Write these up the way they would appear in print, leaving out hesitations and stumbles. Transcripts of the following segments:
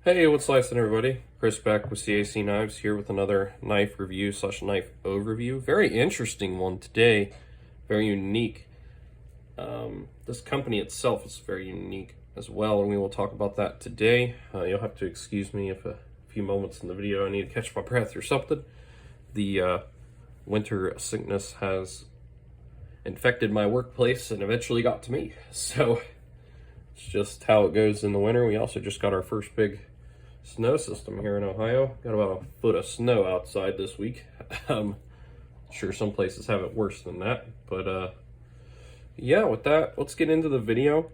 Hey, what's slicing everybody? Chris back with CAC Knives here with another knife review slash knife overview. Very interesting one today, very unique. This company itself is very unique as well, and we will talk about that today. You'll have to excuse me if a few moments in the video I need to catch my breath or something. The winter sickness has infected my workplace and eventually got to me, so it's just how it goes in the winter. We also just got our first big snow system here in Ohio. Got about a foot of snow outside this week. Sure some places have it worse than that, but yeah, with that, let's get into the video.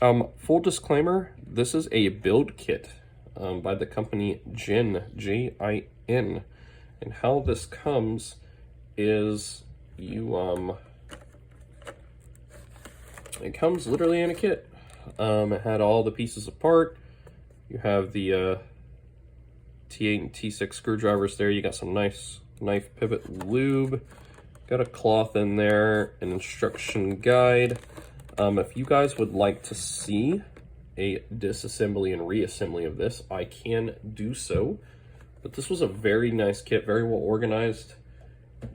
Full disclaimer, this is a build kit by the company Jin, J-I-N, and how this comes is it comes literally in a kit. It had all the pieces apart. You have the T8 and T6 screwdrivers there. You got some nice knife pivot lube. Got a cloth in there, an instruction guide. If you guys would like to see a disassembly and reassembly of this, I can do so. But this was a very nice kit, very well organized,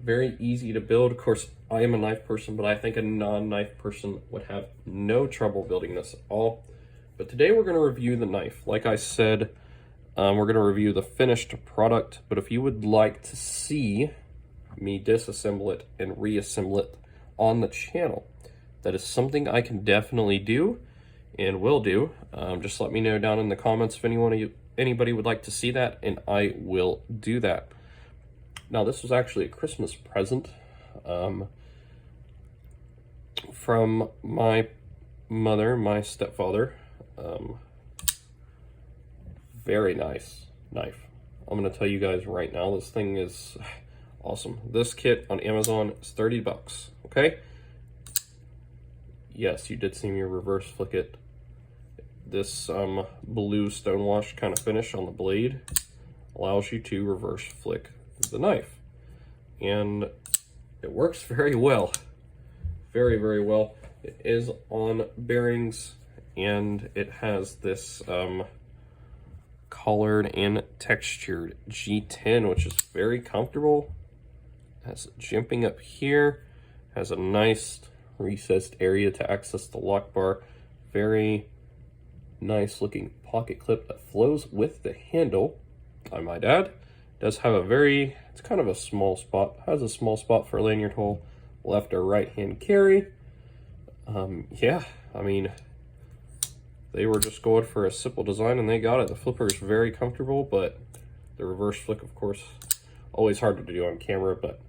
very easy to build. Of course, I am a knife person, but I think a non-knife person would have no trouble building this at all. But today we're going to review the knife. Like I said, we're going to review the finished product. But if you would like to see me disassemble it and reassemble it on the channel, that is something I can definitely do and will do. Just let me know down in the comments if anybody would like to see that, and I will do that. Now, this was actually a Christmas present from my mother, my stepfather. Very nice knife. I'm going to tell you guys right now, this thing is awesome. This kit on Amazon is 30 bucks, okay? Yes, you did see me reverse flick it. This blue stonewash kind of finish on the blade allows you to reverse flick the knife. And it works very well. Very, very well. It is on bearings, and it has this colored and textured G10, which is very comfortable. It has jimping up here, has a nice recessed area to access the lock bar. Very nice looking pocket clip that flows with the handle, I might add. It does have it's kind of a small spot, has a small spot for a lanyard hole, left or right hand carry. Yeah, I mean, they were just going for a simple design and they got it. The flipper is very comfortable, but the reverse flick, of course, always harder to do on camera, but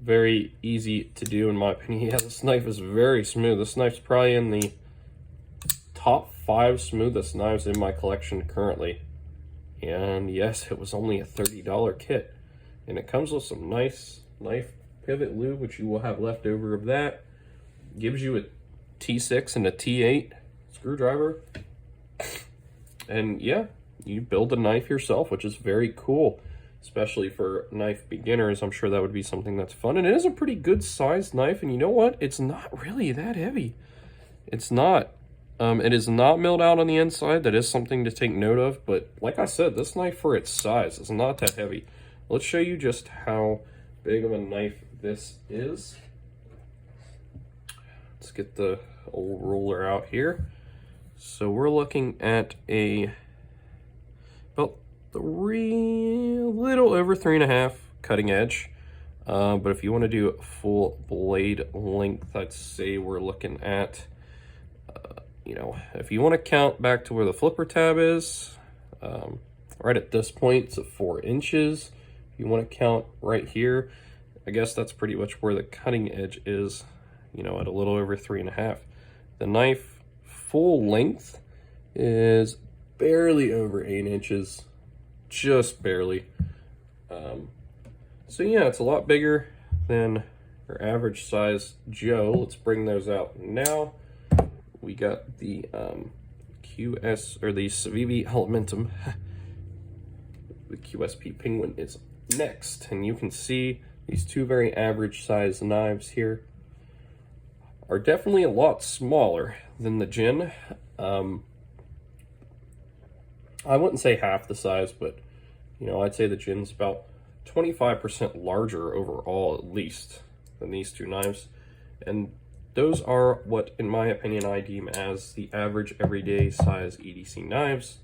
very easy to do in my opinion. Yeah, this knife is very smooth. This knife's probably in the top 5 smoothest knives in my collection currently. And yes, it was only a $30 kit. And it comes with some nice knife pivot lube, which you will have left over of that. Gives you a T6 and a T8 screwdriver. And yeah, you build a knife yourself, which is very cool, especially for knife beginners. I'm sure that would be something that's fun. And it is a pretty good sized knife, and you know what? It's not really that heavy. It's not. It is not milled out on the inside. That is something to take note of. But like I said, this knife for its size is not that heavy. Let's show you just how big of a knife this is. Let's get the old ruler out here. So we're looking at about a little over 3.5 cutting edge. But if you want to do full blade length, I'd say we're looking at, if you want to count back to where the flipper tab is, right at this point, it's at 4 inches. If you want to count right here, I guess that's pretty much where the cutting edge is, at a little over 3.5. The knife full length is barely over 8 inches, just barely. So yeah, it's a lot bigger than your average size Joe. Let's bring those out now. We got the QS, or the Civivi Elementum. The QSP Penguin is next, and you can see these two very average size knives here are definitely a lot smaller than the Jin. I wouldn't say half the size, but you know, I'd say the Jin's about 25% larger overall, at least, than these two knives. And those are what, in my opinion, I deem as the average everyday size EDC knives.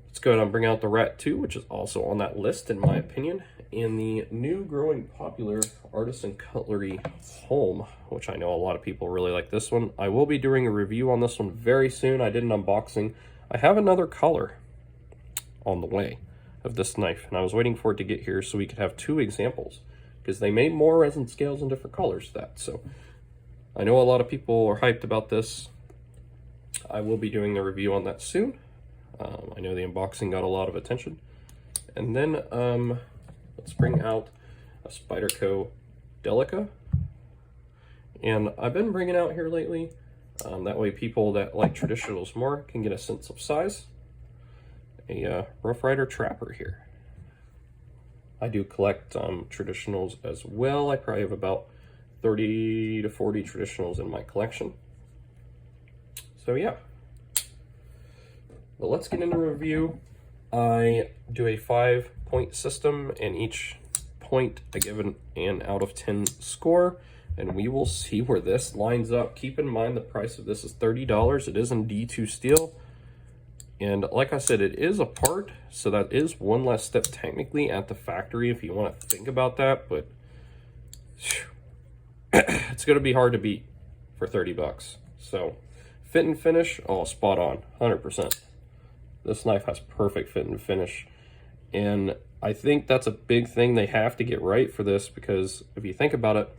Let's go ahead and bring out the Rat 2, which is also on that list, in my opinion, and the new growing popular Artisan Cutlery Home, which I know a lot of people really like this one. I will be doing a review on this one very soon. I did an unboxing. I have another color on the way of this knife, and I was waiting for it to get here so we could have two examples, because they made more resin scales in different colors to that. So I know a lot of people are hyped about this. I will be doing the review on that soon. I know the unboxing got a lot of attention. And then let's bring out a Spyderco Delica. And I've been bringing out here lately. That way people that like traditionals more can get a sense of size. A Rough Rider Trapper here. I do collect traditionals as well. I probably have about 30 to 40 traditionals in my collection. So yeah. But let's get into review. I do a 5-point system, and each point I give an out of 10 score, and we will see where this lines up. Keep in mind the price of this is $30. It is in D2 steel. And like I said, it is a part, so that is one less step technically at the factory if you want to think about that, but it's going to be hard to beat for 30 bucks. So fit and finish, oh, spot on, 100%. This knife has perfect fit and finish, and I think that's a big thing they have to get right for this, because if you think about it,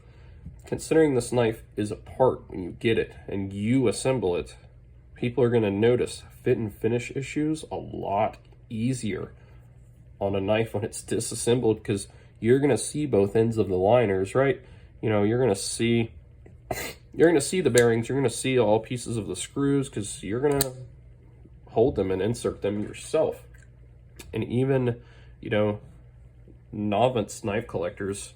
considering this knife is a part when you get it and you assemble it, people are going to notice fit and finish issues a lot easier on a knife when it's disassembled, because you're going to see both ends of the liners, right? You know, you're going to see the bearings, you're going to see all pieces of the screws, because you're going to hold them and insert them yourself. And even, you know, novice knife collectors,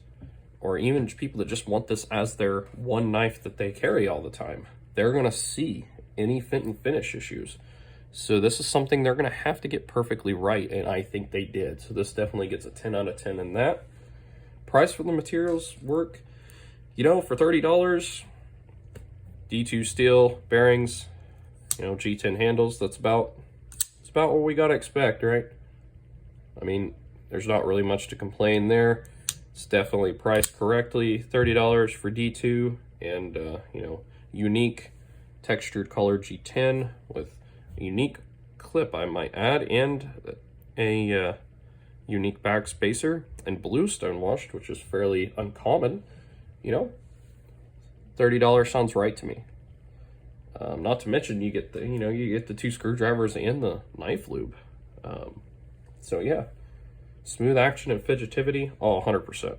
or even people that just want this as their one knife that they carry all the time, they're going to see any fit and finish issues. So this is something they're going to have to get perfectly right, and I think they did. So this definitely gets a 10 out of 10 in that. Price for the materials work, you know, for $30, D2 steel, bearings, you know, G10 handles, that's about what we got to expect, right? I mean, there's not really much to complain there. It's definitely priced correctly, $30 for D2, and, you know, unique textured color G10 with a unique clip, I might add, and a unique back spacer and blue stonewashed, which is fairly uncommon. You know, $30 sounds right to me. Not to mention you get the two screwdrivers and the knife lube. So yeah, smooth action and fidgetivity, all 100%.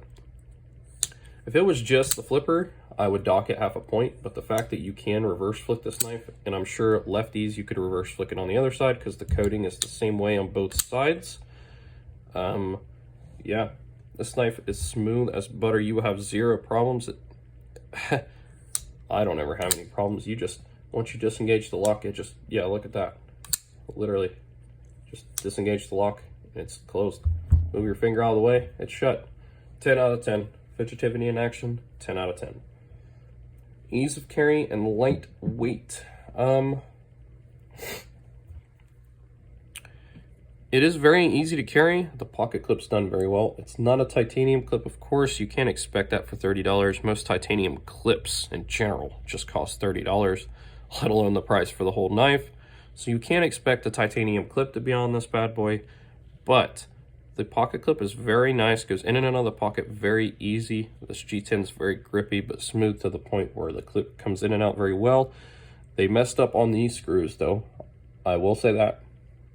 If it was just the flipper, I would dock it half a point, but the fact that you can reverse flick this knife, and I'm sure lefties you could reverse flick it on the other side because the coating is the same way on both sides. Yeah, this knife is smooth as butter. You will have zero problems. I don't ever have any problems. Once you disengage the lock, it just, yeah, look at that. Literally, just disengage the lock, and it's closed. Move your finger out of the way, it's shut. 10 out of 10. Fidgetivity in action, 10 out of 10. Ease of carry and light weight. It is very easy to carry. The pocket clip's done very well. It's not a titanium clip, of course. You can't expect that for $30. Most titanium clips in general just cost $30, let alone the price for the whole knife. So you can't expect a titanium clip to be on this bad boy, but the pocket clip is very nice, goes in and out of the pocket very easy. This G10 is very grippy but smooth to the point where the clip comes in and out very well. They messed up on these screws though. I will say that.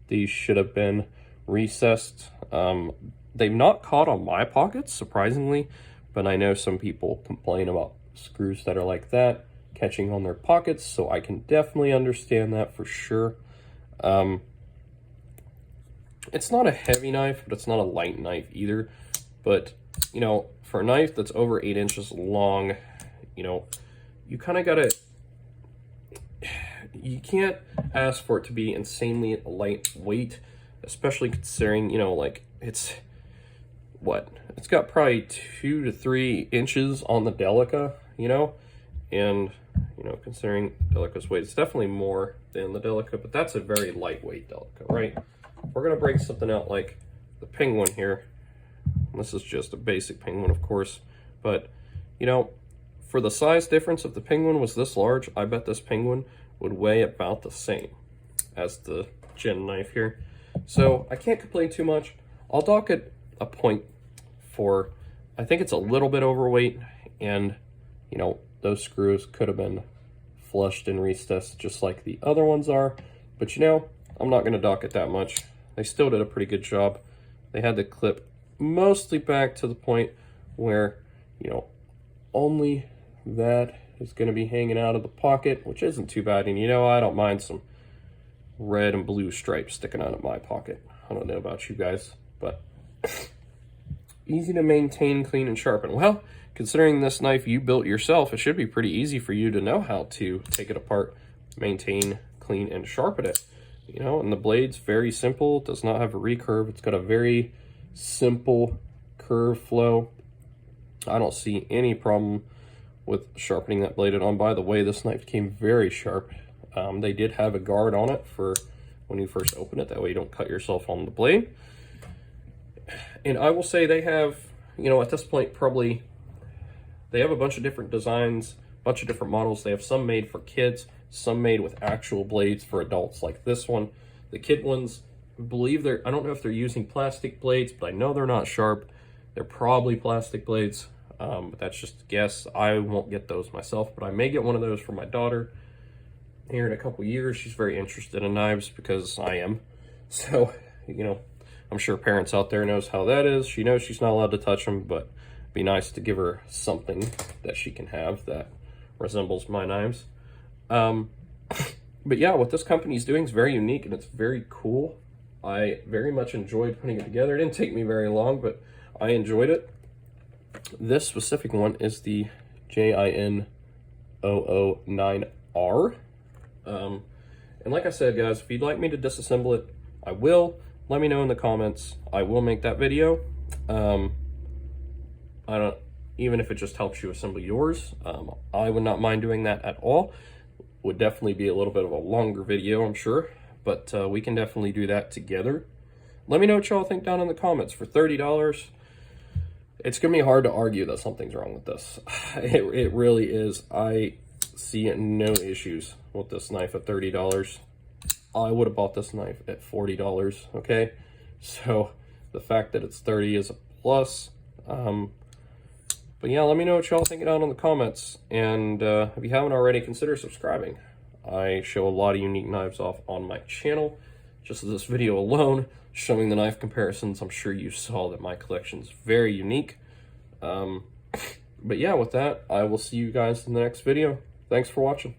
These should have been recessed. They've not caught on my pockets, surprisingly, but I know some people complain about screws that are like that catching on their pockets, so I can definitely understand that for sure. It's not a heavy knife, but it's not a light knife either. But, you know, for a knife that's over 8 inches long, you know, you kind of got to, you can't ask for it to be insanely lightweight, especially considering, you know, like it's got probably 2 to 3 inches on the Delica, you know, and you know, considering Delica's weight, it's definitely more than the Delica, but that's a very lightweight Delica, right? We're gonna break something out like the Penguin here. This is just a basic Penguin, of course, but you know, for the size difference, if the Penguin was this large, I bet this Penguin would weigh about the same as the Jin knife here. So I can't complain too much. I'll dock it a point for, I think it's a little bit overweight, and you know, those screws could have been flushed and recessed just like the other ones are, but you know, I'm not going to dock it that much. They still did a pretty good job. They had the clip mostly back to the point where, you know, only that is going to be hanging out of the pocket, which isn't too bad. And you know, I don't mind some red and blue stripes sticking out of my pocket. I don't know about you guys, but easy to maintain, clean, and sharpen. Well, considering this knife you built yourself, it should be pretty easy for you to know how to take it apart, maintain, clean, and sharpen it. You know, and the blade's very simple, does not have a recurve. It's got a very simple curve flow. I don't see any problem with sharpening that blade at all. By the way, this knife came very sharp. They did have a guard on it for when you first open it, that way you don't cut yourself on the blade. And I will say they have, you know, at this point, probably they have a bunch of different designs, a bunch of different models. They have some made for kids, some made with actual blades for adults, like this one. The kid ones, I believe I don't know if they're using plastic blades, but I know they're not sharp. They're probably plastic blades, but that's just a guess. I won't get those myself, but I may get one of those for my daughter here in a couple years. She's very interested in knives because I am. So, you know, I'm sure parents out there knows how that is. She knows she's not allowed to touch them, but it'd be nice to give her something that she can have that resembles my knives. But yeah, what this company is doing is very unique and it's very cool. I very much enjoyed putting it together. It didn't take me very long, but I enjoyed it. This specific one is the Jin-009R. And like I said, guys, if you'd like me to disassemble it, I will. Let me know in the comments. I will make that video. Even if it just helps you assemble yours, I would not mind doing that at all. Would definitely be a little bit of a longer video, I'm sure, but we can definitely do that together. Let me know what y'all think down in the comments. For $30, it's gonna be hard to argue that something's wrong with this. It really is. I see no issues with this knife at $30. I would have bought this knife at $40, okay? So the fact that it's 30 is a plus. But yeah, let me know what y'all think down in the comments. And if you haven't already, consider subscribing. I show a lot of unique knives off on my channel. Just this video alone, showing the knife comparisons, I'm sure you saw that my collection is very unique. But yeah, with that, I will see you guys in the next video. Thanks for watching.